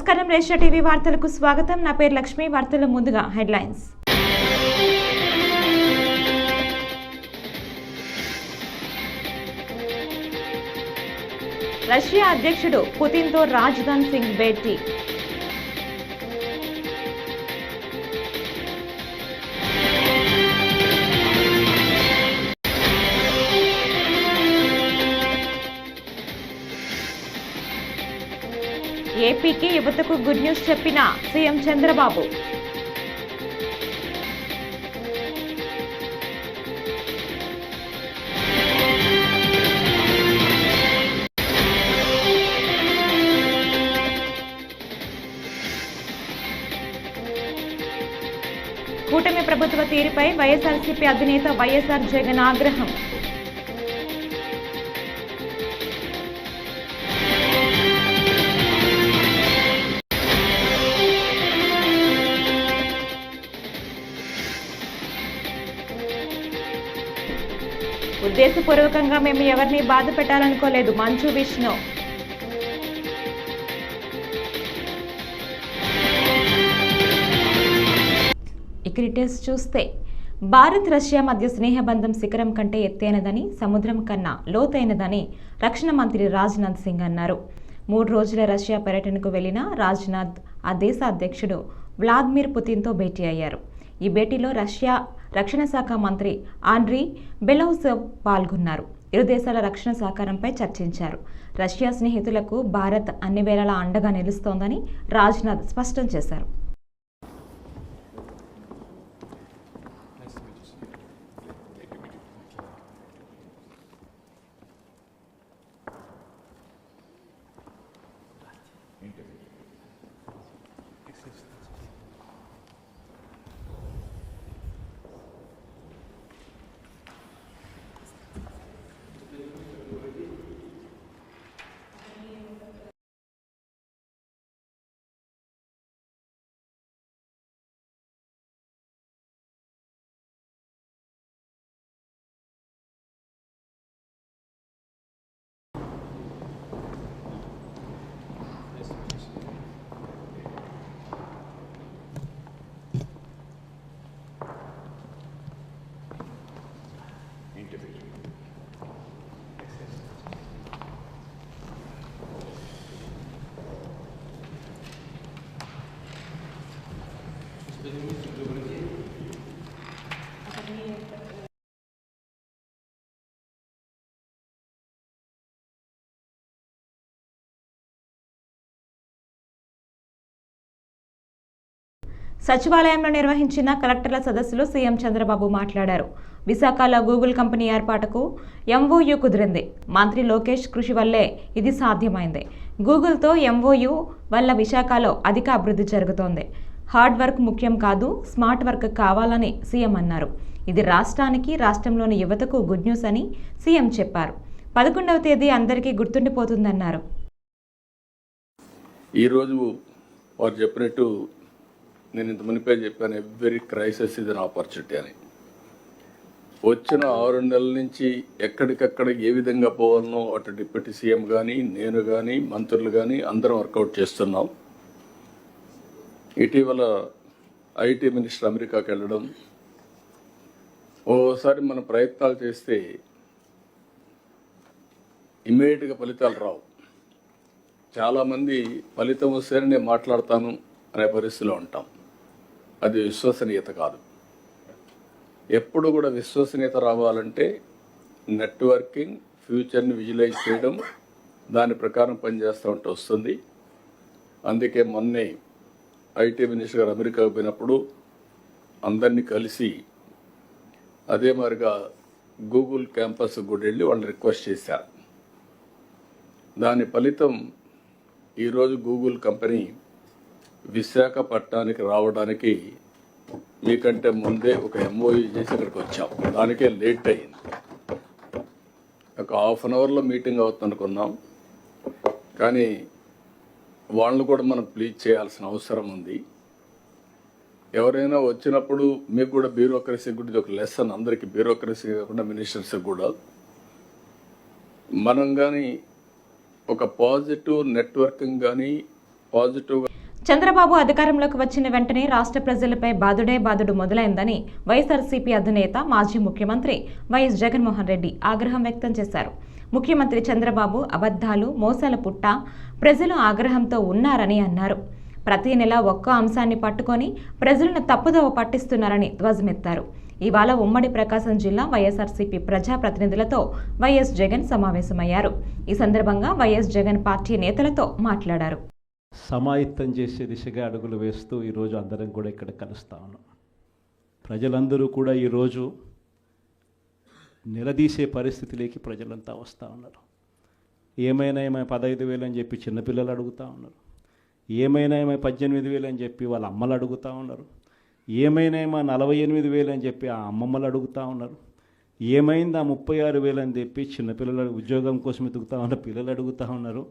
నమస్కారం రేషియా టీవీ వార్తలకు స్వాగతం. నా పేరు లక్ష్మి. వార్తల ముందుగా హెడ్లైన్స్. రష్యా అధ్యక్షుడు పుతిన్తో రాజ్నాథ్ సింగ్ భేటీ. ఏపీకి యువతకు గుడ్ న్యూస్ చెప్పిన సీఎం చంద్రబాబు. కూటమి ప్రభుత్వ తీరుపై వైఎస్ఆర్సీపీ అధినేత వైఎస్ఆర్ జగన్ ఆగ్రహం. ఉద్దేశపూర్వకంగా మేము ఎవరిని బాధ పెట్టాలనుకోలేదు. మంచు విష్ణు. ఇక డీటెయిల్స్ చూస్తే భారత్ రష్యా మధ్య స్నేహబంధం శిఖరం కంటే ఎత్తైనదని, సముద్రం కన్నా లోతైనదని రక్షణ మంత్రి రాజ్నాథ్ సింగ్ అన్నారు. 3 రోజుల రష్యా పర్యటనకు వెళ్లిన రాజ్నాథ్ ఆ దేశ అధ్యక్షుడు వ్లాదిమిర్ పుతిన్తో భేటీ అయ్యారు. ఈ భేటీలో రష్యా రక్షణ శాఖ మంత్రి ఆండ్రీ బెలౌజెవ్ పాల్గొన్నారు. ఇరు దేశాల రక్షణ సహకారంపై చర్చించారు. రష్యా స్నేహితులకు భారత్ అన్ని వేళలా అండగా నిలుస్తోందని రాజ్నాథ్ స్పష్టం చేశారు. సచివాలయంలో నిర్వహించిన కలెక్టర్ల సదస్సులో సీఎం చంద్రబాబు మాట్లాడారు. విశాఖలో గూగుల్ కంపెనీ ఏర్పాటుకు ఎంఓయూ కుదిరింది. మంత్రి లోకేష్ కృషి వల్లే ఇది సాధ్యమైంది. గూగుల్తో ఎంఓయూ వల్ల విశాఖలో అధిక అభివృద్ధి జరుగుతోంది. హార్డ్ వర్క్ ముఖ్యం కాదు, స్మార్ట్ వర్క్ కావాలని సీఎం అన్నారు. ఇది రాష్ట్రంలోని యువతకు గుడ్ న్యూస్ అని సీఎం చెప్పారు. 11వ తేదీ అందరికీ గుర్తుండిపోతుందన్నారు. ఈరోజు వారు చెప్పినట్టు నేను ఇంత మునిపే చెప్పాను, ఎవ్రీ క్రైసిస్ ఇది అన్ ఆపర్చునిటీ అని. వచ్చిన 6 నెలల నుంచి ఎక్కడికక్కడ ఏ విధంగా పోవాలనో అటు డిప్యూటీ సీఎం కానీ, నేను కానీ, మంత్రులు కానీ అందరం వర్కౌట్ చేస్తున్నాం. ఇటీవల ఐటీ మినిస్టర్ అమెరికాకి వెళ్ళడం, ఓసారి మనం ప్రయత్నాలు చేస్తే ఇమ్మీడియట్గా ఫలితాలు రావు. చాలామంది ఫలితం వస్తేనే నేను మాట్లాడతాను అనే పరిస్థితిలో ఉంటాం. అది విశ్వసనీయత కాదు. ఎప్పుడు కూడా విశ్వసనీయత రావాలంటే నెట్వర్కింగ్, ఫ్యూచర్ని విజువలైజ్ చేయడం, దాని ప్రకారం పనిచేస్తూ ఉంటే వస్తుంది. అందుకే మొన్నే ఐటీ మినిస్టర్ గారు అమెరికాకు పోయినప్పుడు అందరినీ కలిసి అదే మరిగా గూగుల్ క్యాంపస్ కూడా వెళ్ళి వాళ్ళని రిక్వెస్ట్ చేశారు. దాని ఫలితం ఈరోజు గూగుల్ కంపెనీ విశాఖపట్నానికి రావడానికి మీకంటే ముందే ఒక ఎంఓయూ చేసి ఇక్కడికి వచ్చాం. దానికే లేట్ అయింది. ఒక ½ అన్ అవర్లో మీటింగ్ అవుతుంది అనుకున్నాం. కానీ వాళ్ళని కూడా మనం ప్లీజ్ చేయాల్సిన అవసరం ఉంది. ఎవరైనా వచ్చినప్పుడు మీకు కూడా బ్యూరోక్రసీ కూడా ఇది ఒక లెసన్. అందరికీ బ్యూరోక్రసీ కాకుండా మినిస్టర్స్కి కూడా మనం కానీ ఒక పాజిటివ్ నెట్వర్కింగ్ కానీ పాజిటివ్గా. చంద్రబాబు అధికారంలోకి వచ్చిన వెంటనే రాష్ట్ర ప్రజలపై బాదుడు మొదలైందని వైఎస్ఆర్సీపీ అధినేత మాజీ ముఖ్యమంత్రి వైఎస్ జగన్మోహన్ రెడ్డి ఆగ్రహం వ్యక్తం చేశారు. ముఖ్యమంత్రి చంద్రబాబు అబద్ధాలు, మోసాల పుట్ట, ప్రజలు ఆగ్రహంతో ఉన్నారని అన్నారు. ప్రతి నెల ఒక్క అంశాన్ని పట్టుకొని ప్రజలను తప్పుదోవ పట్టిస్తున్నారని ధ్వజమెత్తారు. ఇవాళ ఉమ్మడి ప్రకాశం జిల్లా వైఎస్ఆర్సీపీ ప్రజాప్రతినిధులతో వైఎస్ జగన్ సమావేశమయ్యారు. ఈ సందర్భంగా వైఎస్ జగన్ పార్టీ నేతలతో మాట్లాడారు. సమాయత్తం చేసే దిశగా అడుగులు వేస్తూ ఈరోజు అందరం కూడా ఇక్కడ కలుస్తా ఉన్నాం. ప్రజలందరూ కూడా ఈరోజు నిలదీసే పరిస్థితిలోకి ప్రజలంతా వస్తూ ఉన్నారు. ఏమైనా 15,000 అని చెప్పి చిన్నపిల్లలు అడుగుతూ ఉన్నారు. ఏమైనా 18,000 అని చెప్పి వాళ్ళ అమ్మలు అడుగుతూ ఉన్నారు. ఏమైనా 48,000 అని చెప్పి ఆ అమ్మమ్మలు అడుగుతూ ఉన్నారు. ఏమైంది 36,000 అని చెప్పి చిన్నపిల్లలు ఉద్యోగం కోసం ఎదుగుతూ ఉన్న పిల్లలు అడుగుతూ ఉన్నారు.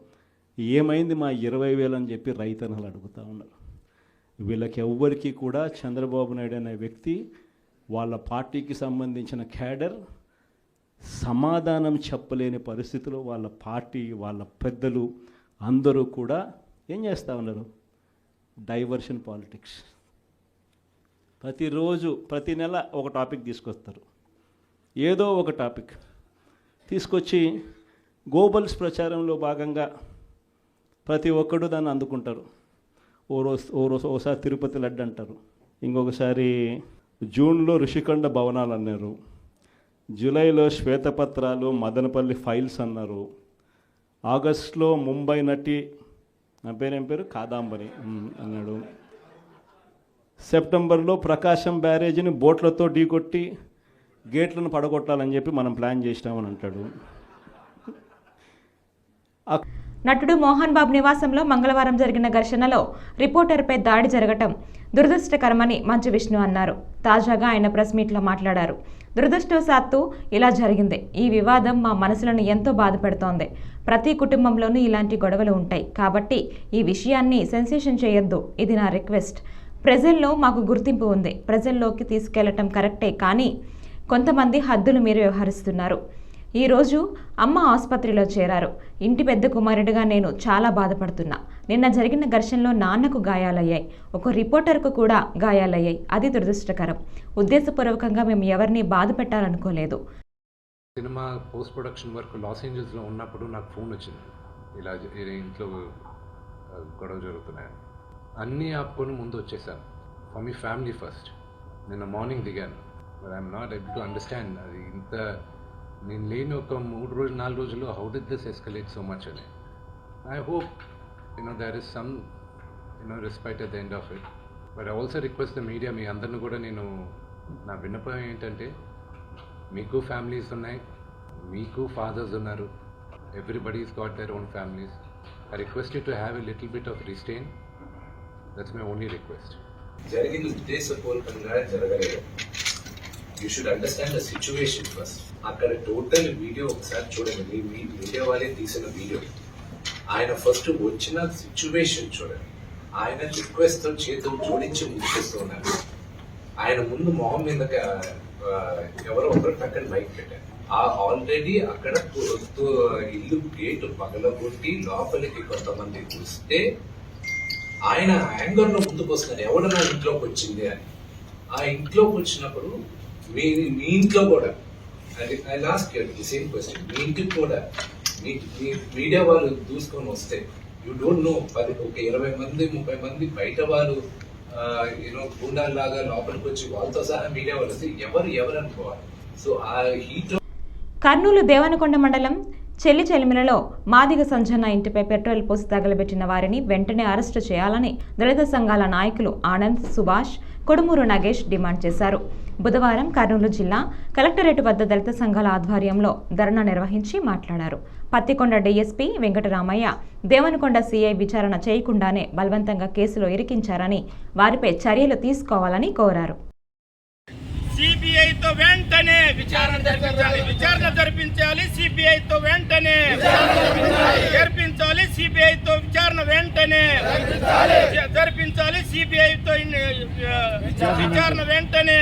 ఏమైంది 20,000 అని చెప్పి రైతన్నలు అడుగుతూ ఉన్నారు. వీళ్ళకి ఎవ్వరికీ కూడా చంద్రబాబు నాయుడు అనే వ్యక్తి, వాళ్ళ పార్టీకి సంబంధించిన క్యాడర్ సమాధానం చెప్పలేని పరిస్థితిలో వాళ్ళ పార్టీ, వాళ్ళ పెద్దలు అందరూ కూడా ఏం చేస్తూ ఉన్నారు? Diversion politics. ప్రతిరోజు ప్రతి నెల ఒక టాపిక్ తీసుకొస్తారు. ఏదో ఒక టాపిక్ తీసుకొచ్చి గోబల్స్ ప్రచారంలో భాగంగా ప్రతి ఒక్కడు దాన్ని అందుకుంటారు. ఓసారి తిరుపతి లడ్డు అంటారు, ఇంకొకసారి జూన్లో ఋషికొండ భవనాలు అన్నారు, జూలైలో శ్వేతపత్రాలు మదనపల్లి ఫైల్స్ అన్నారు, ఆగస్టులో ముంబై నటి నా పేరేం పేరు కాదాంబరి అన్నాడు, సెప్టెంబర్లో ప్రకాశం బ్యారేజీని బోట్లతో ఢీకొట్టి గేట్లను పడగొట్టాలని చెప్పి మనం ప్లాన్ చేసినామని అంటాడు. నటుడు మోహన్ బాబు నివాసంలో మంగళవారం జరిగిన ఘర్షణలో రిపోర్టర్పై దాడి జరగటం దురదృష్టకరమని మంచు విష్ణు అన్నారు. తాజాగా ఆయన ప్రెస్ మీట్లో మాట్లాడారు. దురదృష్టవశాత్తు ఇలా జరిగింది. ఈ వివాదం మా మనసులను ఎంతో బాధపెడుతోంది. ప్రతి కుటుంబంలోనూ ఇలాంటి గొడవలు ఉంటాయి. కాబట్టి ఈ విషయాన్ని సెన్సేషన్ చేయొద్దు. ఇది నా రిక్వెస్ట్. ప్రజల్లో మాకు గుర్తింపు ఉంది. ప్రజల్లోకి తీసుకెళ్లటం కరెక్టే, కానీ కొంతమంది హద్దులు మీరి వ్యవహరిస్తున్నారు. ఈరోజు అమ్మ ఆసుపత్రిలో చేరారు. ఇంటి పెద్ద కుమారుడిగా నేను చాలా బాధపడుతున్నా. నిన్న జరిగిన ఘర్షణలో నాన్నకు గాయాలయ్యాయి, ఒక రిపోర్టర్కు కూడా గాయాలయ్యాయి. అది దురదృష్టకరం. ఉద్దేశపూర్వకంగా మేము ఎవరిని బాధ పెట్టాలనుకోలేదు. సినిమా పోస్ట్ ప్రొడక్షన్ వర్క్ లాస్ ఏంజల్స్లో ఉన్నప్పుడు నాకు ఫోన్ వచ్చింది, ఇలా ఇంట్లో గొడవ జరుగుతున్నాయని. అన్నీ ఆపుకొని ముందు వచ్చేసాను. For me family first. నిన్న మార్నింగ్ దిగాను. But I'm not able to understand అది ఇంత నేను లేని ఒక 3-4 రోజులు how did this escalate so much అని. I hope there is some respect at the end of it. But I also request the media, మీ అందరిని కూడా నేను నా విన్నపం ఏంటంటే, మీకు ఫ్యామిలీస్ ఉన్నాయి, మీకు ఫాదర్స్ ఉన్నారు, everybody's got their own families. I request you to have a little bit of restrain. That's my only request. జరిగింది ఉద్దేశపూర్వకంగా జరగలేదు. You should understand the situation first. అక్కడ టోటల్ వీడియో ఒకసారి చూడండి, మీడియా వాళ్ళే తీసిన వీడియో. ఆయన ఫస్ట్ వచ్చిన సిచ్యువేషన్ చూడండి. ఆయన రిక్వెస్ట్ తో చేతులు జోడించి ముగిస్తూ ఉన్నారు. ఆయన ముందు మొహం మీద ఎవరో ఒకరు పక్కన బైక్ పెట్టారు. ఆల్రెడీ అక్కడ ఇల్లు గేటు పగలగొట్టి లోపలికి కొంతమంది చూస్తే ఆయన యాంగర్ లో ముందుకు వస్తున్నారు, ఎవడన్నా ఇంట్లోకి వచ్చింది అని. ఆ ఇంట్లోకి వచ్చినప్పుడు మీ ఇంట్లో కూడా, ఐ లాస్ట్ ది సేమ్ క్వశ్చన్, మీ ఇంటికి కూడా మీ మీడియా వాళ్ళు చూసుకొని వస్తే యూ డోంట్ నో, ఒక 20 మంది 30 మంది బయట వాళ్ళు గుండాల్లాగా లోపలికి వచ్చి వాళ్ళతో సహా మీడియా వాళ్ళు వస్తే ఎవరు అనుకోవాలి. సో ఆ హీట్. కర్నూలు దేవనకొండ మండలం చెల్లిచెలిమిలలో మాదిగ సంజన్న ఇంటిపై పెట్రోల్ పోసి తగలబెట్టిన వారిని వెంటనే అరెస్టు చేయాలని దళిత సంఘాల నాయకులు ఆనంద్, సుభాష్, కొడుమూరు నగేష్ డిమాండ్ చేశారు. బుధవారం కర్నూలు జిల్లా కలెక్టరేట్ వద్ద దళిత సంఘాల ఆధ్వర్యంలో ధర్నా నిర్వహించి మాట్లాడారు. పత్తికొండ డీఎస్పీ వెంకటరామయ్య దేవనకొండ సీఐ విచారణ చేయకుండానే బలవంతంగా కేసులో ఇరికించారని, వారిపై చర్యలు తీసుకోవాలని కోరారు. సిబిఐతో వెంటనే విచారణ జరిపించాలి. సిబిఐతో వెంటనే జరిపించాలి. సిబిఐతో విచారణ వెంటనే జరిపించాలి. సిబిఐతో విచారణ వెంటనే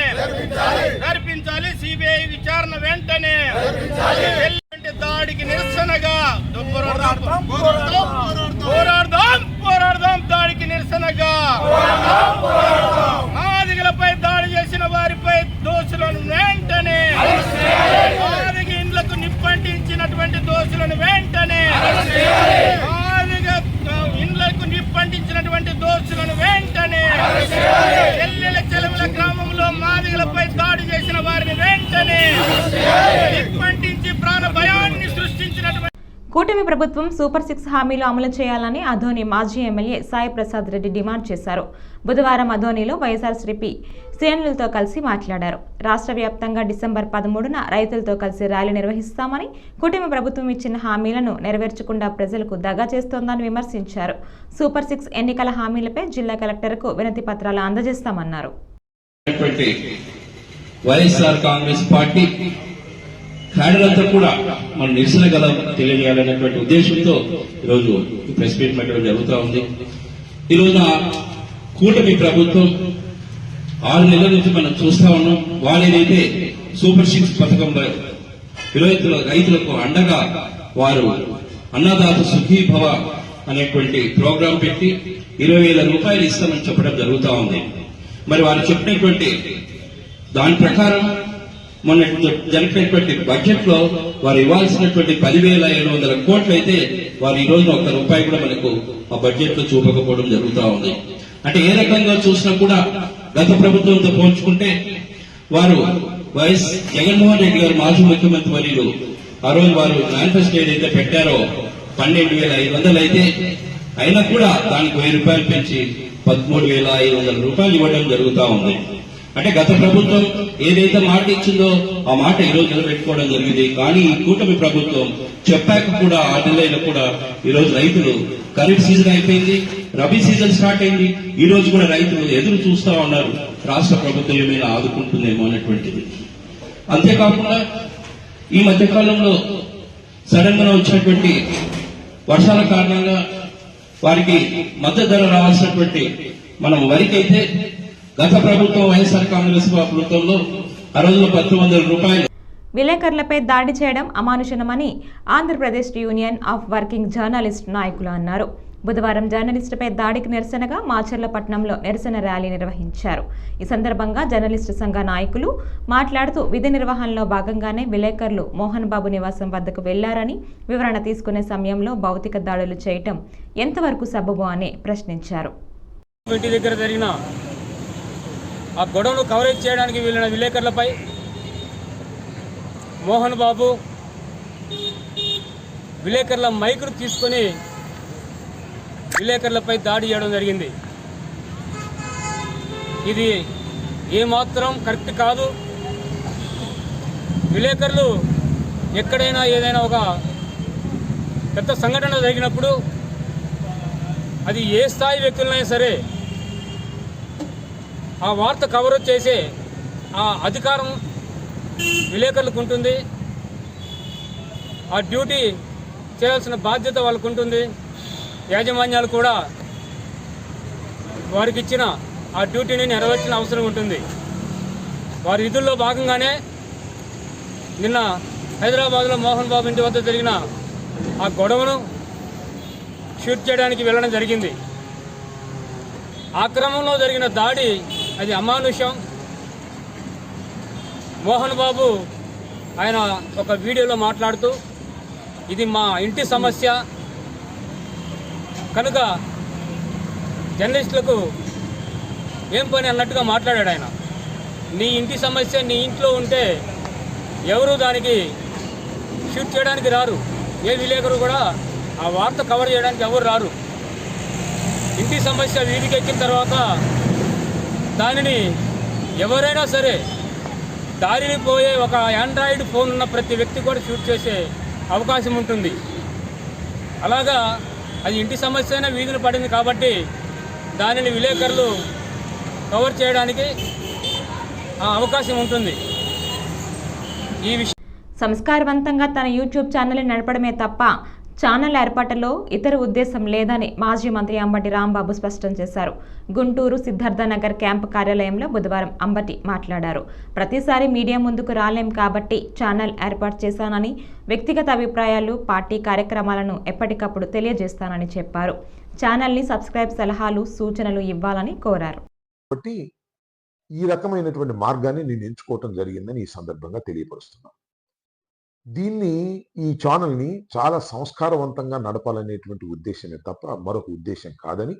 జరిపించాలి. సిబిఐ విచారణ వెంటనే. దాడికి నిరసనగా పోరాడదాం. కూటమి ప్రభుత్వం సూపర్ 6 హామీలు అమలు చేయాలని అధోని మాజీ ఎమ్మెల్యే సాయి ప్రసాద్ రెడ్డి డిమాండ్ చేశారు. బుధవారం అధోనిలో వైఎస్ఆర్సీపీ శ్రేణులతో కలిసి మాట్లాడారు. రాష్ట్ర వ్యాప్తంగా డిసెంబర్ 13న రైతులతో కలిసి ర్యాలీ నిర్వహిస్తామని, కూటమి ప్రభుత్వం ఇచ్చిన హామీలను నెరవేర్చకుండా ప్రజలకు దగా చేస్తోందని విమర్శించారు. సూపర్ 6 ఎన్నికల హామీలపై జిల్లా కలెక్టర్కు వినతి పత్రాలు అందజేస్తామన్నారు. వైఎస్ఆర్ కాంగ్రెస్ పార్టీ క్యాడర్లంతా కూడా మన నిరసన గల తెలియజేయాలనేటువంటి ఉద్దేశంతో ఈరోజు ప్రెస్ మీట్ పెట్టడం జరుగుతూ ఉంది. ఈ రోజున కూటమి ప్రభుత్వం 6 నెలల నుంచి మనం చూస్తా ఉన్నాం. వాళ్ళేదైతే సూపర్ 6 పథకంలో రైతులకు అండగా వారు అన్నదాత సుఖీ భవ అనేటువంటి ప్రోగ్రాం పెట్టి 20,000 రూపాయలు ఇస్తామని చెప్పడం జరుగుతూ ఉంది. మరి వారు చెప్పినటువంటి దాని ప్రకారం మొన్న జరిపినటువంటి బడ్జెట్ లో వారు ఇవ్వాల్సినటువంటి 10,700 కోట్లు అయితే వారు ఈ రోజున ఒక్క రూపాయి కూడా మనకు ఆ బడ్జెట్ లో చూపకపోవడం జరుగుతూ ఉంది. అంటే ఏ రకంగా చూసినా కూడా గత ప్రభుత్వంతో పోల్చుకుంటే వారు వైఎస్ జగన్మోహన్ రెడ్డి గారు మాజీ ముఖ్యమంత్రి వర్యులు ఆ రోజు వారు మేనిఫెస్టో ఏదైతే పెట్టారో 12,500 అయితే అయినా కూడా దానికి 1,000 రూపాయలు పెంచి 13,500 రూపాయలు ఇవ్వడం జరుగుతూ ఉంది. అంటే గత ప్రభుత్వం ఏదైతే మాట ఇచ్చిందో ఆ మాట ఈ రోజు నిలబెట్టుకోవడం జరిగింది. కానీ ఈ కూటమి ప్రభుత్వం చెప్పాక కూడా 6 నెలలు కూడా ఈ రోజు రైతులు ఖరీఫ్ సీజన్ అయిపోయింది, రబీ సీజన్ స్టార్ట్ అయింది. ఈ రోజు కూడా రైతులు ఎదురు చూస్తా ఉన్నారు రాష్ట్ర ప్రభుత్వం ఏమైనా ఆదుకుంటుందేమో అనేటువంటిది. అంతేకాకుండా ఈ మధ్య కాలంలో సడన్ గా వచ్చినటువంటి వర్షాల కారణంగా వారికి మద్దతు ధర రావాల్సినటువంటి మనం వరికైతే గత ప్రభుత్వం వైఎస్ఆర్ కాంగ్రెస్ ప్రభుత్వంలో ఆ రోజులో 1,900 రూపాయలు. విలేకరులపై దాడి చేయడం అమానుషమని Andhra Pradesh union of working journalist నాయకులు అన్నారు. బుధవారం జర్నలిస్టుపై దాడికి నిరసనగా మాచర్లపట్నంలో నిరసన ర్యాలీ నిర్వహించారు. ఈ సందర్భంగా జర్నలిస్టు సంఘ నాయకులు మాట్లాడుతూ విధి నిర్వహణలో భాగంగానే విలేకరులు మోహన్ బాబు నివాసం వద్దకు వెళ్లారని, వివరణ తీసుకునే సమయంలో భౌతిక దాడులు చేయటం ఎంతవరకు సబబు అని ప్రశ్నించారు. ఇంటి దగ్గర జరిగిన ఆ గొడవను కవరేజ్ చేయడానికి వెళ్ళిన విలేకరులపై మోహన్ బాబు విలేకరుల మైకును తీసుకొని విలేకరులపై దాడి చేయడం జరిగింది. ఇది ఏమాత్రం కరెక్ట్ కాదు. విలేకరులు ఎక్కడైనా ఏదైనా ఒక పెద్ద సంఘటన జరిగినప్పుడు అది ఏ స్థాయి వ్యక్తులైనా సరే ఆ వార్త కవరేజ్ చేసే ఆ అధికారం విలేకరులకు ఉంటుంది. ఆ డ్యూటీ చేయాల్సిన బాధ్యత వాళ్ళకు ఉంటుంది. యాజమాన్యాలు కూడా వారికి ఇచ్చిన ఆ డ్యూటీని నెరవేర్చిన అవసరం ఉంటుంది. వారి విధుల్లో భాగంగానే నిన్న హైదరాబాద్లో మోహన్ బాబు ఇంటి వద్ద జరిగిన ఆ గొడవను షూట్ చేయడానికి వెళ్ళడం జరిగింది. ఆ క్రమంలో జరిగిన దాడి అది అమానుషం. మోహన్ బాబు ఆయన ఒక వీడియోలో మాట్లాడుతూ ఇది మా ఇంటి సమస్య కనుక జర్నలిస్టులకు ఏం పని అన్నట్టుగా మాట్లాడాడు ఆయన. నీ ఇంటి సమస్య నీ ఇంట్లో ఉంటే ఎవరు దానికి షూట్ చేయడానికి రారు. ఏ విలేకరు కూడా ఆ వార్త కవర్ చేయడానికి ఎవరు రారు. ఇంటి సమస్య వీధికి ఎక్కిన తర్వాత దానిని ఎవరైనా సరే దారిని పోయే ఒక ఆండ్రాయిడ్ ఫోన్ ఉన్న ప్రతి వ్యక్తి కూడా షూట్ చేసే అవకాశం ఉంటుంది. అలాగా అది ఇంటి సమస్య అయినా వీధిని పడింది కాబట్టి దానిని విలేకరులు కవర్ చేయడానికి అవకాశం ఉంటుంది. ఈ విషయం సంస్కారవంతంగా తన యూట్యూబ్ ఛానల్ నడపడమే తప్ప ఛానల్ ఏర్పాటులో ఇతర ఉద్దేశం లేదని మాజీ మంత్రి అంబటి రాంబాబు స్పష్టం చేశారు. గుంటూరు సిద్ధార్థనగర్ క్యాంపు కార్యాలయంలో బుధవారం అంబటి మాట్లాడారు. ప్రతిసారి మీడియా ముందుకు రాలేం కాబట్టి ఛానల్ ఏర్పాటు చేశానని, వ్యక్తిగత అభిప్రాయాలు, పార్టీ కార్యక్రమాలను ఎప్పటికప్పుడు తెలియజేస్తానని చెప్పారు. ఛానల్ని సబ్స్క్రైబ్, సలహాలు, సూచనలు ఇవ్వాలని కోరారు. కాబట్టి ఈ రకమైనటువంటి మార్గాన్ని నేను ఎంచుకోవటం జరిగిందని ఈ సందర్భంగా తెలియపరుస్తున్నాను. ఈ ఛానల్ని చాలా సంస్కారవంతంగా నడపాలనేటువంటి ఉద్దేశమే తప్ప మరొక ఉద్దేశం కాదని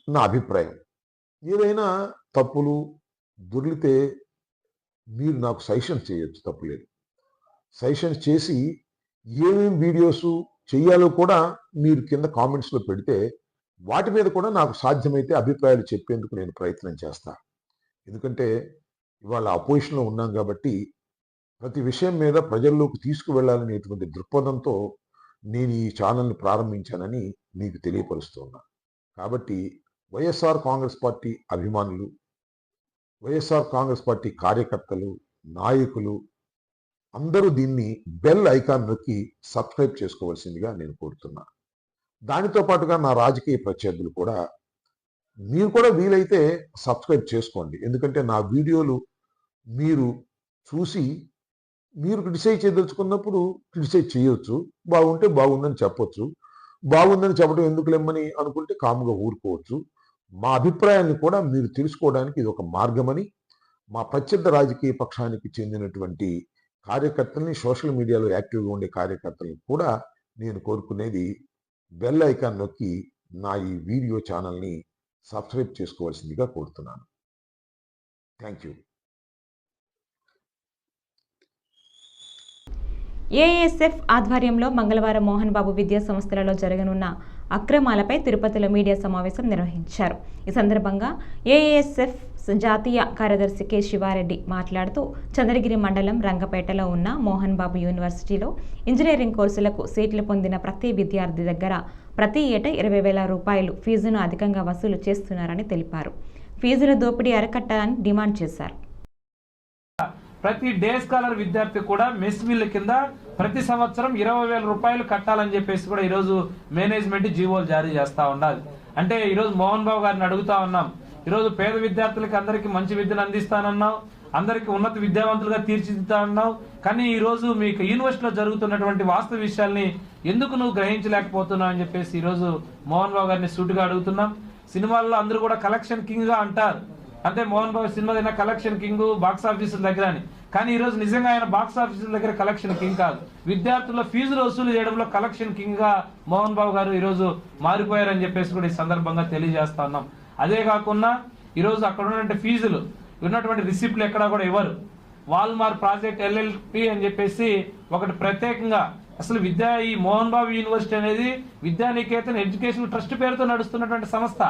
నా అభిప్రాయం. ఏదైనా తప్పులు దొర్లితే మీరు నాకు సజెషన్ చేయొచ్చు, తప్పులేదు. సజెషన్ చేసి ఏమేం వీడియోస్ చేయాలో కూడా మీరు కింద కామెంట్స్లో పెడితే వాటి మీద కూడా నాకు సాధ్యమైతే అభిప్రాయాలు చెప్పేందుకు నేను ప్రయత్నం చేస్తా. ఎందుకంటే ఇవాళ అపోజిషన్లో ఉన్నాం కాబట్టి ప్రతి విషయం మీద ప్రజల్లోకి తీసుకువెళ్ళాలనేటువంటి దృక్పథంతో నేను ఈ ఛానల్ని ప్రారంభించానని మీకు తెలియపరుస్తున్నా. కాబట్టి వైఎస్ఆర్ కాంగ్రెస్ పార్టీ అభిమానులు, వైఎస్ఆర్ కాంగ్రెస్ పార్టీ కార్యకర్తలు, నాయకులు అందరూ దీన్ని బెల్ ఐకాన్ నొక్కి సబ్స్క్రైబ్ చేసుకోవాల్సిందిగా నేను కోరుతున్నా. దానితో పాటుగా నా రాజకీయ ప్రత్యర్థులు కూడా మీరు కూడా వీలైతే సబ్స్క్రైబ్ చేసుకోండి. ఎందుకంటే నా వీడియోలు మీరు చూసి మీరు క్రిటిసైజ్ చేయదలుచుకున్నప్పుడు క్రిటిసైజ్ చేయొచ్చు, బాగుంటే బాగుందని చెప్పొచ్చు, బాగుందని చెప్పడం ఎందుకు లెమ్మని అనుకుంటే కాముగా ఊరుకోవచ్చు. మా అభిప్రాయాన్ని కూడా మీరు తెలుసుకోవడానికి ఇది ఒక మార్గమని మా ప్రత్యర్థ రాజకీయ పక్షానికి చెందినటువంటి కార్యకర్తల్ని, సోషల్ మీడియాలో యాక్టివ్గా ఉండే కార్యకర్తలను కూడా నేను కోరుకునేది బెల్ ఐకాన్ నొక్కి నా ఈ వీడియో ఛానల్ని సబ్స్క్రైబ్ చేసుకోవాల్సిందిగా కోరుతున్నాను. Thank you. ఏఎస్ఎఫ్ ఆధ్వర్యంలో మంగళవారం మోహన్ బాబు విద్యా సంస్థలలో జరగనున్న అక్రమాలపై తిరుపతిలో మీడియా సమావేశం నిర్వహించారు. ఈ సందర్భంగా ఏఎస్ఎఫ్ జాతీయ కార్యదర్శి కె శివారెడ్డి మాట్లాడుతూ చంద్రగిరి మండలం రంగపేటలో ఉన్న మోహన్ బాబు యూనివర్సిటీలో ఇంజనీరింగ్ కోర్సులకు సీట్లు పొందిన ప్రతి విద్యార్థి దగ్గర ప్రతి ఏటా 20,000 రూపాయలు ఫీజును అధికంగా వసూలు చేస్తున్నారని తెలిపారు. ఫీజుల దోపిడీ అరికట్టాలని డిమాండ్ చేశారు. ప్రతి డే స్కాలర్ విద్యార్థి కూడా మెస్ బిల్లు కింద ప్రతి సంవత్సరం 20,000 రూపాయలు కట్టాలని చెప్పేసి కూడా ఈరోజు మేనేజ్మెంట్ జీవోలు జారీ చేస్తా ఉండాలి. అంటే ఈరోజు మోహన్ బాబు గారిని అడుగుతా ఉన్నాం, ఈరోజు పేద విద్యార్థులకి అందరికీ మంచి విద్యను అందిస్తానన్నావు, అందరికీ ఉన్నత విద్యావంతులుగా తీర్చిదిద్దా అన్నావు, కానీ ఈ రోజు మీకు యూనివర్సిటీలో జరుగుతున్నటువంటి వాస్తవ విషయాల్ని ఎందుకు నువ్వు గ్రహించలేకపోతున్నావు అని చెప్పేసి ఈరోజు మోహన్ బాబు గారిని సూటిగా అడుగుతున్నాం. సినిమాల్లో అందరూ కూడా కలెక్షన్ కింగ్ గా అంటారు, అంటే మోహన్ బాబు సినిమా దగ్గర కలెక్షన్ కింగ్ బాక్స్ ఆఫీసుల దగ్గర అని, కానీ ఈ రోజు నిజంగా ఆయన బాక్స్ ఆఫీసుల దగ్గర కలెక్షన్ కింగ్ కాదు, విద్యార్థుల ఫీజులు వసూలు చేయడంలో కలెక్షన్ కింగ్ గా మోహన్ బాబు గారు ఈరోజు మారిపోయారని చెప్పేసి కూడా ఈ సందర్భంగా తెలియజేస్తా ఉన్నాం. అదే కాకుండా ఈరోజు అక్కడ ఉన్నటువంటి ఫీజులు ఉన్నటువంటి రిసిప్ట్లు ఎక్కడా కూడా ఇవ్వరు. వాల్మార్ ప్రాజెక్ట్ ఎల్ఎల్పి అని చెప్పేసి ఒకటి ప్రత్యేకంగా అసలు ఈ మోహన్ బాబు యూనివర్సిటీ అనేది విద్యానికేతన్ ఎడ్యుకేషన్ ట్రస్ట్ పేరుతో నడుస్తున్నటువంటి సంస్థ,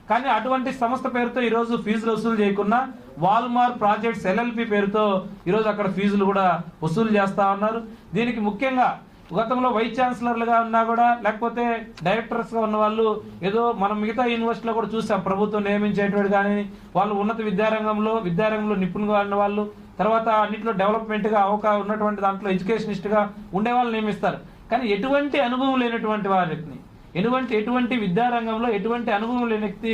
కానీ అటువంటి సంస్థ పేరుతో ఈరోజు ఫీజులు వసూలు చేయకుండా వాల్మార్ ప్రాజెక్ట్స్ ఎల్ఎల్పి పేరుతో ఈరోజు అక్కడ ఫీజులు కూడా వసూలు చేస్తా ఉన్నారు. దీనికి ముఖ్యంగా గతంలో వైస్ ఛాన్సలర్లుగా ఉన్నా కూడా లేకపోతే డైరెక్టర్స్గా ఉన్న వాళ్ళు ఏదో మనం మిగతా యూనివర్సిటీలో కూడా చూసాం, ప్రభుత్వం నియమించేటువంటి కానీ వాళ్ళు ఉన్నత విద్యారంగంలో నిపుణులుగా ఉన్న వాళ్ళు, తర్వాత అన్నింటిలో డెవలప్మెంట్గా ఉన్నటువంటి దాంట్లో ఎడ్యుకేషనిస్ట్గా ఉండే వాళ్ళు నియమిస్తారు. కానీ ఎటువంటి అనుభవం లేనటువంటి వారిని, ఎటువంటి విద్యారంగంలో ఎటువంటి అనుభవం లేని వ్యక్తి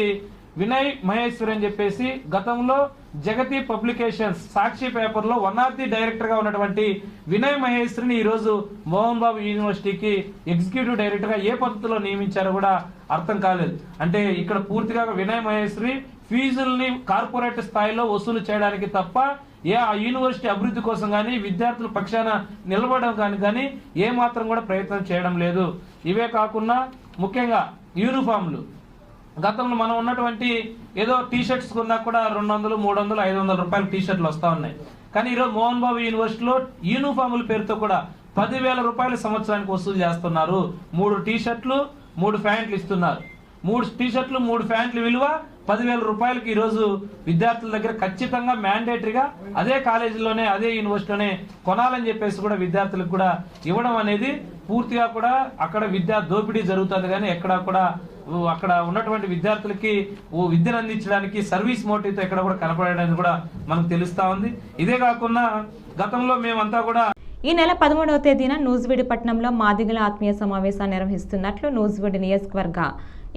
వినయ్ మహేశ్వరి అని చెప్పేసి గతంలో జగతి పబ్లికేషన్స్ సాక్షి పేపర్లో 1 ఆఫ్ ది డైరెక్టర్ గా ఉన్నటువంటి వినయ్ మహేశ్వరిని ఈ రోజు మోహన్ బాబు యూనివర్సిటీకి ఎగ్జిక్యూటివ్ డైరెక్టర్ గా ఏ పద్ధతిలో నియమించారో కూడా అర్థం కాలేదు. అంటే ఇక్కడ పూర్తిగా వినయ్ మహేశ్వరి ఫీజుల్ని కార్పొరేట్ స్థాయిలో వసూలు చేయడానికి తప్ప ఆ యూనివర్సిటీ అభివృద్ధి కోసం కానీ విద్యార్థుల పక్షాన నిలబడడం కానీ ఏ మాత్రం కూడా ప్రయత్నం చేయడం లేదు. ఇవే కాకుండా ముఖ్యంగా యూనిఫామ్లు, గతంలో మనం ఉన్నటువంటి ఏదో టీ షర్ట్స్ కొన్నా కూడా 200, 300, 500 రూపాయల టీ షర్ట్లు వస్తా ఉన్నాయి. కానీ ఈరోజు మోహన్ బాబు యూనివర్సిటీలో యూనిఫాముల పేరుతో కూడా 10,000 రూపాయలు సంవత్సరానికి వసూలు చేస్తున్నారు. 3 టీ షర్ట్లు 3 ప్యాంట్లు ఇస్తున్నారు. 3 టీ షర్ట్లు 3 ప్యాంట్ల విలువ 10,000 రూపాయలకి ఈరోజు విద్యార్థుల దగ్గర ఖచ్చితంగా మ్యాండేటరీగా అదే కాలేజీలోనే అదే యూనివర్సిటీలోనే కొనాలని చెప్పేసి కూడా విద్యార్థులకు కూడా ఇవ్వడం అనేది పూర్తిగా కూడా అక్కడ విద్యా దోపిడీ జరుగుతుంది. కానీ ఎక్కడా కూడా అక్కడ ఉన్నటువంటి విద్యార్థులకి విద్యను అందించడానికి సర్వీస్ మోటివ్తో ఎక్కడ కూడా కనపడడానికి కూడా మనకు తెలుస్తా ఉంది. ఇదే కాకుండా గతంలో మేమంతా కూడా ఈ నెల 13వ తేదీన నూజివీడు పట్టణంలో మాదిగల ఆత్మీయ సమావేశాన్ని నిర్వహిస్తున్నట్లు నూజివీడు నియోజకవర్గ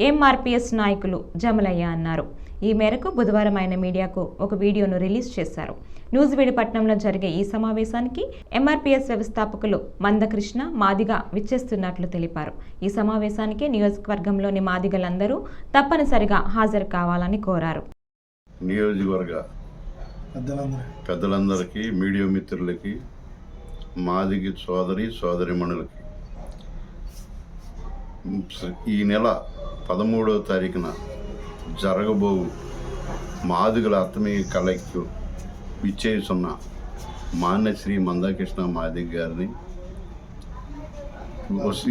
ఎంఆర్పీఎస్ నాయకులు జమలయ్య అన్నారు. ఈ మేరకు బుధవారం ఆయన మీడియాకు ఒక వీడియోను రిలీజ్ చేశారు. నూజివీడు పట్టణంలో జరిగే ఈ సమావేశానికి ఎంఆర్పీఎస్ వ్యవస్థాపకులు మందకృష్ణ మాదిగ విచ్చేస్తున్నట్లు తెలిపారు. ఈ సమావేశానికి నియోజకవర్గంలోని మాదిగలందరూ తప్పనిసరిగా హాజరు కావాలని కోరారు. నియోజకవర్గ పెద్దలందరికీ, మీడియా మిత్రులకి, మాదిగ సోదరిమణులకి ఈ నెల 13వ తారీఖున జరగబోవు మాదిగల ఆత్మీయ కలెక్కు విచ్చేస్తున్న మాన్యశ్రీ మందకృష్ణ మాదిగ గారిని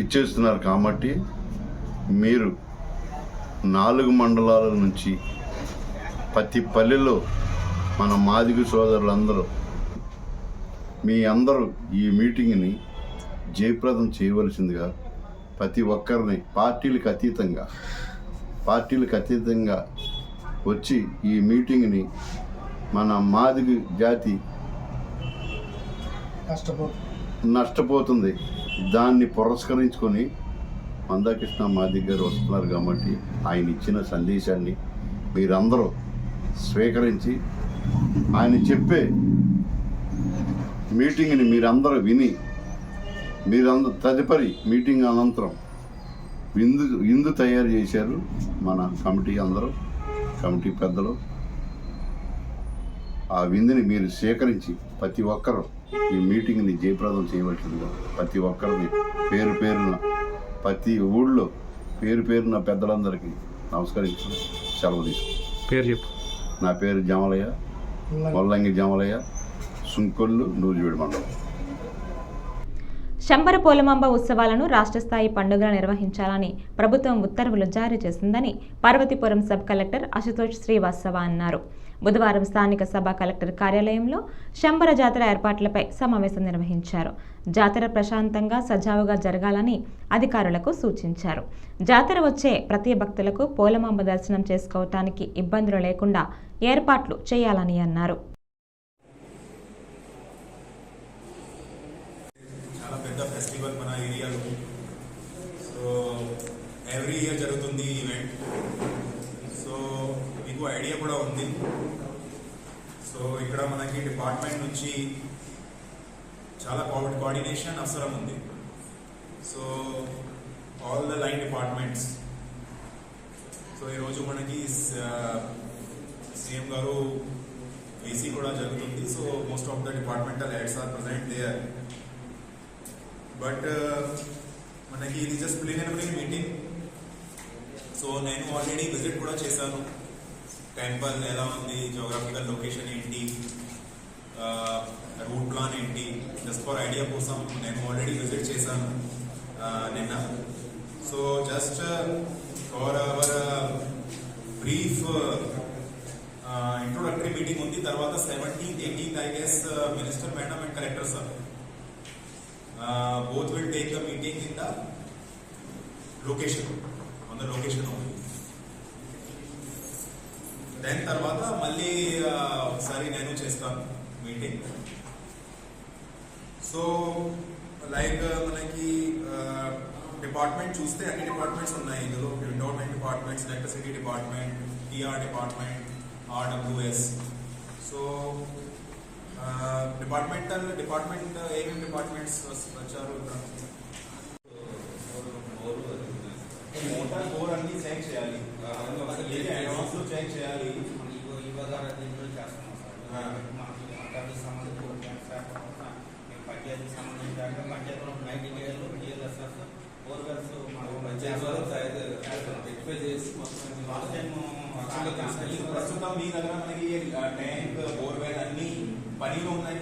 ఇచ్చేస్తున్నారు కాబట్టి మీరు 4 మండలాల నుంచి ప్రతి పల్లెలో మన మాదిగ సోదరులందరూ మీ అందరూ ఈ మీటింగ్ని జయప్రదం చేయవలసిందిగా ప్రతి ఒక్కరిని పార్టీలకు అతీతంగా వచ్చి ఈ మీటింగ్ని మన మాదిగ జాతి నష్టపోతుంది, దాన్ని పురస్కరించుకొని మందాకృష్ణ మాదిగ గారు వస్తున్నారు కాబట్టి ఆయన ఇచ్చిన సందేశాన్ని మీరందరూ స్వీకరించి ఆయన చెప్పే మీటింగ్ని మీరందరూ విని తదుపరి మీటింగ్ అనంతరం విందు తయారు చేశారు మన కమిటీ పెద్దలు. ఆ విందుని మీరు స్వీకరించి ప్రతి ఒక్కరూ ఈ మీటింగ్ని జయప్రదం చేయవలసిందిగా ప్రతి ఒక్కరిని పేరున ప్రతి ఊళ్ళో పేరున పెద్దలందరికీ నమస్కరించి సెలవు తీసుకుంటాం. నా పేరు జమలయ్య, వల్లంగి జమలయ్య, సుంకొల్లు, నూజివీడు మండలం. శంబర పోలమాంబ ఉత్సవాలను రాష్ట్ర స్థాయి పండుగగా నిర్వహించాలని ప్రభుత్వం ఉత్తర్వులు జారీ చేసిందని పార్వతీపురం సబ్ కలెక్టర్ అశుతోష్ శ్రీవాస్తవ అన్నారు. బుధవారం స్థానిక సభ కలెక్టర్ కార్యాలయంలో శంబర జాతర ఏర్పాట్లపై సమావేశం నిర్వహించారు. జాతర ప్రశాంతంగా సజావుగా జరగాలని అధికారులకు సూచించారు. జాతర వచ్చే ప్రతి భక్తులకు పోలమాంబ దర్శనం చేసుకోవటానికి ఇబ్బందులు లేకుండా ఏర్పాట్లు చేయాలని అన్నారు. ఫెస్టివల్ మన ఏరియాలో సో ఎవ్రీ ఇయర్ జరుగుతుంది ఈవెంట్. సో మీకు ఐడియా కూడా ఉంది. సో ఇక్కడ మనకి డిపార్ట్మెంట్ నుంచి చాలా కోఆర్డినేషన్ అవసరం ఉంది. So all the line departments. So ఈరోజు మనకి సీఎం గారు ఏసీ కూడా జరుగుతుంది. So most of the departmental heads are present there. But మనకి ఇది జస్ట్ ప్రిలిమినరీ మీటింగ్. సో నేను ఆల్రెడీ విజిట్ కూడా చేశాను. టెంపుల్ ఎలా ఉంది, జియోగ్రఫికల్ లొకేషన్ ఏంటి, రూట్ ప్లాన్ ఏంటి, జస్ట్ ఫర్ ఐడియా కోసం నేను ఆల్రెడీ విజిట్ చేశాను నిన్న. So just for our brief introductory meeting ఉంది. తర్వాత 17th, 18th I guess Minister Madam and Collector sir both will take the meeting in the location, on the location only. Then తర్వాత మళ్ళీ ఒకసారి నేను చేస్తాను meeting. So like మనకి department చూస్తే అన్ని డిపార్ట్మెంట్స్ ఉన్నాయి ఇందులో. Endowment departments, electricity department, TR department, RWS. So department ఏమేమి డిపార్ట్మెంట్స్ వచ్చారు? మోటార్ బోర్ అన్ని చెక్ చేయాలి, అడ్వాన్స్ లో చెక్ చేయాలి. ప్రస్తుతం మీ దగ్గర మనకి ట్యాంక్, బోర్వెల్ అన్ని పనిలో ఉన్నాయి.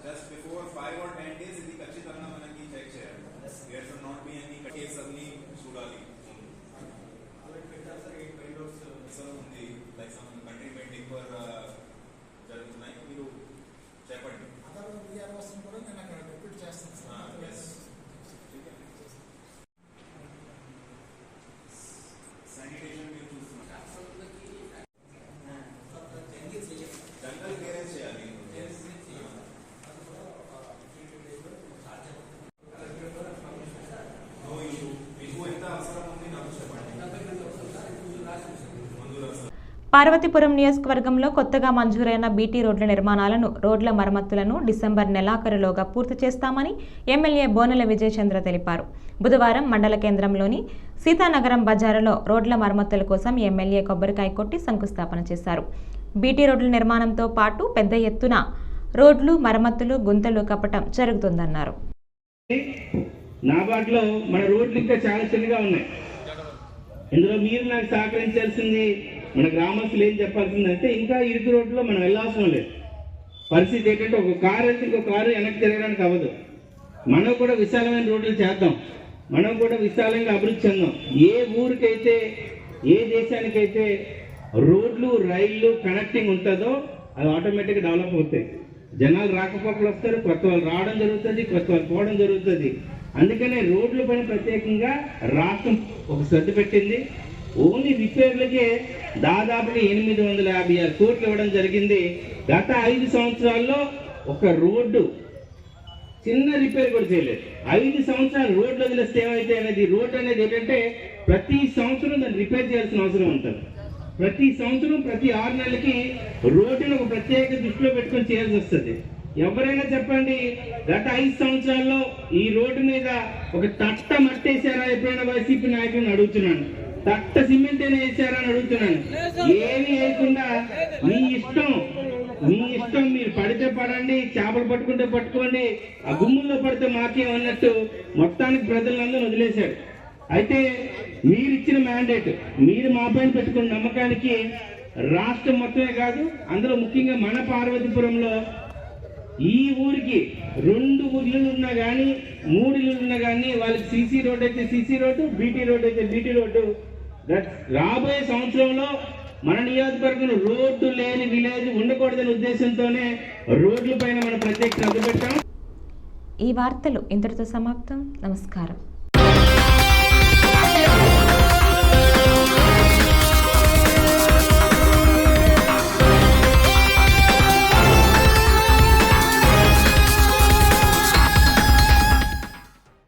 జస్ట్ బిఫోర్ 5 or 10 days ఇది ఖచ్చితంగా మనకి చెక్ చేయాలి. There should not be any case అన్ని చూడాలి. ఉంది like some country painting for జరుగుతున్నాయి. మీరు చెప్పండి. శానిటేషన్ మీరు చూస్తున్నారు. జనరల్ క్లియరెన్స్ చేయాలి. పార్వతీపురం నియోజకవర్గంలో కొత్తగా మంజూరైన బీటీ రోడ్ల నిర్మాణాలను, రోడ్ల మరమ్మతులను డిసెంబర్ నెలాఖరులోగా పూర్తి చేస్తామని ఎమ్మెల్యే బోనెల విజయచంద్ర తెలిపారు. బుధవారం మండల కేంద్రంలోని సీతానగరం బజారులో రోడ్ల మరమ్మతుల కోసం ఎమ్మెల్యే కొబ్బరికాయ కొట్టి శంకుస్థాపన చేశారు. బీటీ రోడ్ల నిర్మాణంతో పాటు పెద్ద ఎత్తున రోడ్లు మరమ్మతులు గుంతలు కప్పటం జరుగుతుందన్నారు. నాబార్డ్లో మన రోడ్లు ఇంకా చాలా చిన్నగా ఉన్నాయి. ఇందులో మీరు నాకు సహకరించాల్సింది, మన గ్రామస్తులు ఏం చెప్పాల్సిందంటే ఇంకా ఇరుకు రోడ్లో మనం వెళ్ళాల్సిన లేదు. పరిస్థితి ఏంటంటే ఒక కారు వెళ్తే ఇంకో కారు వెనక్కి తిరగడానికి అవ్వదు. మనం కూడా విశాలమైన రోడ్లు చేద్దాం, మనం కూడా విశాలంగా అభివృద్ధి చెందాం. ఏ ఊరికైతే ఏ దేశానికైతే రోడ్లు రైళ్లు కనెక్టింగ్ ఉంటుందో అది ఆటోమేటిక్గా డెవలప్ అవుతాయి. జనాలు రాకపోకలు వస్తారు, కొత్త వాళ్ళు రావడం జరుగుతుంది, కొత్త వాళ్ళు పోవడం జరుగుతుంది. అందుకనే రోడ్ల పైన ప్రత్యేకంగా రాష్ట్రం ఒక శ్రద్ధ పెట్టింది. ఓన్లీ రిపేర్లకే దాదాపుగా 856 కోట్లు ఇవ్వడం జరిగింది. గత 5 సంవత్సరాల్లో ఒక రోడ్డు చిన్న రిపేర్ కూడా చేయలేదు. 5 సంవత్సరాలు రోడ్లు వదిలేస్తే ఏమైతే అనేది, రోడ్డు అనేది ఏంటంటే ప్రతి సంవత్సరం దాన్ని రిపేర్ చేయాల్సిన అవసరం ఉంటుంది. ప్రతి సంవత్సరం ప్రతి 6 నెలలకి రోడ్డును ఒక ప్రత్యేక దృష్టిలో పెట్టుకొని చేయాల్సి వస్తుంది. ఎవరైనా చెప్పండి, గత 5 సంవత్సరాల్లో ఈ రోడ్డు మీద ఒక తట్ట మట్టేశారా ఎప్పుడైనా వైసీపీ నాయకులను అడుగుతున్నాను. తట్ట సిమెంట్ అయినా వేసారా అని అడుగుతున్నాను. ఏమి వేయకుండా మీ ఇష్టం మీరు పడితే పడండి, చేపలు పట్టుకుంటే పట్టుకోండి, ఆ గుమ్ముల్లో పడితే మాకేమన్నట్టు మొత్తానికి ప్రజలందరూ వదిలేశాడు. అయితే మీరు ఇచ్చిన మ్యాండేట్, మీరు మా పైన పెట్టుకున్న నమ్మకానికి రాష్ట్రం మొత్తమే కాదు, అందులో ముఖ్యంగా మన పార్వతీపురంలో ఈ ఊరికి 2 ఇళ్ళు ఉన్నా కానీ 3 ఇళ్ళు ఉన్నా కానీ వాళ్ళకి సీసీ రోడ్ అయితే సీసీ రోడ్డు, బీటీ రోడ్ అయితే బీటీ రోడ్డు. రాబోయే సంవత్సరంలో మన నియోజకవర్గంలో రోడ్డు లేని విలేజ్ ఉండకూడదనే ఉద్దేశంతోనే రోడ్ల పైన మనం ప్రత్యేక శ్రద్ధ పెట్టాం. ఈ వార్తలు ఇంతటితో సమాప్తం. నమస్కారం.